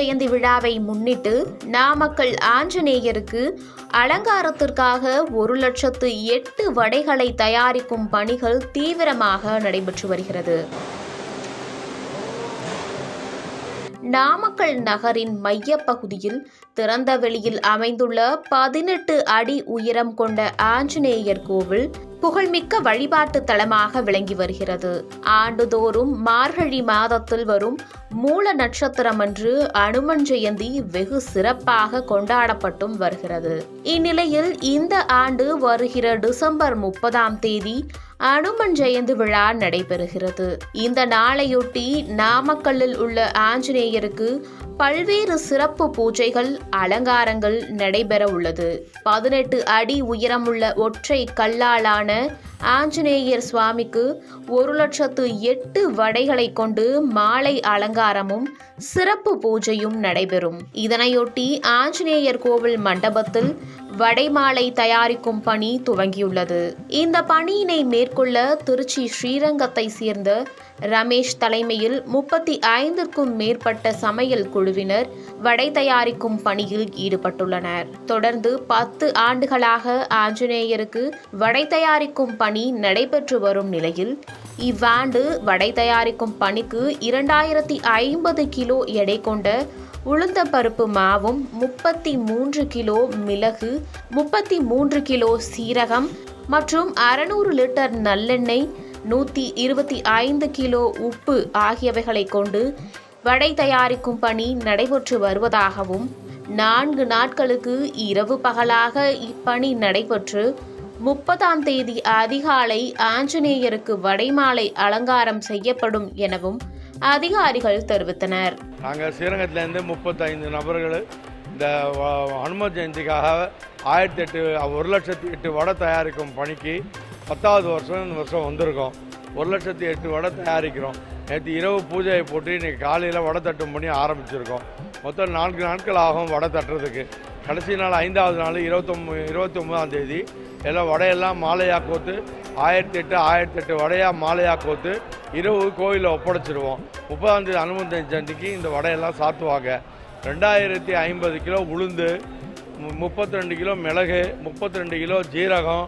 ஜெயந்தி விழாவை முன்னிட்டு நாமக்கல் ஆஞ்சநேயருக்கு அலங்காரத்திற்காக 1,08,000 வடைகளை தயாரிக்கும் பணிகள் தீவிரமாக நடைபெற்று வருகிறது. நாமக்கல் நகரின் மையப்பகுதியில் திறந்த வெளியில் அமைந்துள்ள 18 அடி உயரம் கொண்ட ஆஞ்சநேயர் கோவில் புகழ்மிக்க வழிபாட்டு தலமாக விளங்கி வருகிறது. ஆண்டுதோறும் மார்கழி மாதத்தில் வரும் மூல நட்சத்திரமன்று அனுமன் ஜெயந்தி வெகு சிறப்பாக கொண்டாடப்பட்டும் வருகிறது. இந்நிலையில் இந்த ஆண்டு வருகிற டிசம்பர் 30ஆம் தேதி அனுமன் ஜெயந்தி விழா நடைபெறுகிறது. இந்த நாளையொட்டி நாமக்கல்லில் உள்ள ஆஞ்சநேயருக்கு பல்வேறு சிறப்பு பூஜைகள், அலங்காரங்கள் நடைபெற உள்ளது. 18 அடி உயரமுள்ள ஒற்றை கல்லாலான ஆஞ்சநேயர் சுவாமிக்கு 1,08,000 வடைகளை கொண்டு மாலை அலங்காரமும் சிறப்பு பூஜையும் நடைபெறும். இதனையொட்டி ஆஞ்சநேயர் கோவில் மண்டபத்தில் வடைமாலை தயாரிக்கும் பணி துவங்கியுள்ளது. இந்த பணியினை மேற்கொள்ள திருச்சி ஸ்ரீரங்கத்தை சேர்ந்த ரமேஷ் தலைமையில் 35க்கும் மேற்பட்ட சமையல் குழுவினர் வடை தயாரிக்கும் பணியில் ஈடுபட்டுள்ளனர். தொடர்ந்து 10 ஆண்டுகளாக ஆஞ்சநேயருக்கு வடை தயாரிக்கும் பணி நடைபெற்று வரும் நிலையில் இவ்வாண்டு வடை தயாரிக்கும் பணிக்கு 2050 கிலோ எடை கொண்ட உளுந்தம்பருப்பு மாவும், 33 கிலோ மிளகு, 33 கிலோ சீரகம் மற்றும் 600 லிட்டர் நல்லெண்ணெய், 125 கிலோ உப்பு ஆகியவைகளை கொண்டு வடை தயாரிக்கும் பணி நடைபெற்று வருவதாகவும், 4 நாட்களுக்கு இரவு பகலாக இப்பணி நடைபெற்று 30ஆம் தேதி அதிகாலை ஆஞ்சநேயருக்கு வடைமாலை அலங்காரம் செய்யப்படும் எனவும் அதிகாரிகள் தெரிவித்தனர். நாங்கள் ஸ்ரீரங்கத்திலேருந்து 35 நபர்கள் இந்த அனுமன் ஜெயந்திக்காக 1,08,000 வடை தயாரிக்கும் பணிக்கு 10வது வருஷம் இந்த வருஷம் வந்திருக்கோம். 1,08,000 வடை தயாரிக்கிறோம். நேற்று இரவு பூஜையை போட்டு இன்றைக்கி காலையில் வடை தட்டும் பண்ணி ஆரம்பிச்சிருக்கோம். மொத்தம் 4 நாட்கள் ஆகும் வடை தட்டுறதுக்கு. கடைசி நாள் 5வது நாள் 29ஆம் தேதி எல்லாம் வடையெல்லாம் மாலையாக கோத்து 1,08,000 வடையாக மாலையாக கோத்து இரவு கோயிலில் ஒப்படைச்சிருவோம். 30ஆம் தேதி அனுமன் ஜெயந்திக்கு இந்த வடையெல்லாம் சாத்துவாங்க. 2050 கிலோ உளுந்து, 32 கிலோ மிளகு, 32 கிலோ ஜீரகம்,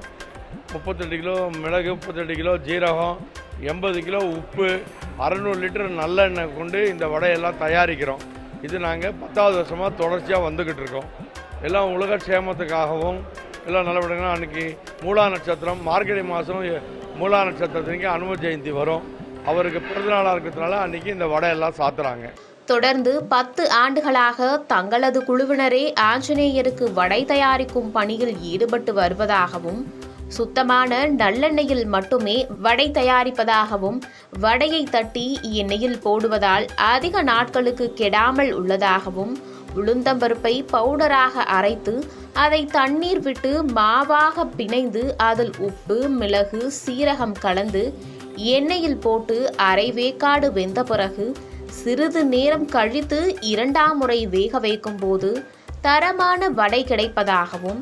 32 கிலோ மிளகு, 32 கிலோ ஜீரகம், 80 கிலோ உப்பு, 600 லிட்டர் நல்லெண்ணெய் கொண்டு இந்த வடையெல்லாம் தயாரிக்கிறோம். இது நாங்கள் 10வது வருஷமாக தொடர்ச்சியாக வந்துக்கிட்டு இருக்கோம். எல்லாம் உலக க்ஷேமத்துக்காகவும் எல்லாம் நல்லபடியாக. அன்றைக்கி மூலா நட்சத்திரம், மார்கழி மாதம் மூலா நட்சத்திரத்துக்கு அனுமன் ஜெயந்தி வரும். அவருக்கு பிறந்தநாளாக இருக்கிறதுனால அன்றைக்கி இந்த வடையெல்லாம் சாத்துறாங்க. தொடர்ந்து 10 ஆண்டுகளாக தங்களது குழுவினரே ஆஞ்சநேயருக்கு வடை தயாரிக்கும் பணியில் ஈடுபட்டு வருவதாகவும், சுத்தமான நல்லெண்ணெயில் மட்டுமே வடை தயாரிப்பதாகவும், வடையை தட்டி எண்ணெயில் போடுவதால் அதிக நாட்களுக்கு கெடாமல் உள்ளதாகவும், உளுந்தம்பருப்பை பவுடராக அரைத்து அதை தண்ணீர் விட்டு மாவாக பிணைந்து அதில் உப்பு, மிளகு, சீரகம் கலந்து எண்ணெயில் போட்டு அரை வேக்காடு வெந்த பிறகு சிறிது நேரம் கழித்து 2ஆம் முறை வேக வைக்கும் போது தரமான வடை கிடைப்பதாகவும்,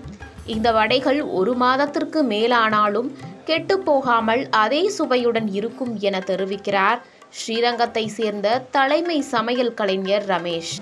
இந்த வடைகள் 1 மாதத்திற்கு மேலானாலும் கெட்டுப்போகாமல் அதே சுவையுடன் இருக்கும் என தெரிவிக்கிறார் ஸ்ரீரங்கத்தை சேர்ந்த தலைமை சமையல் கலைஞர் ரமேஷ்.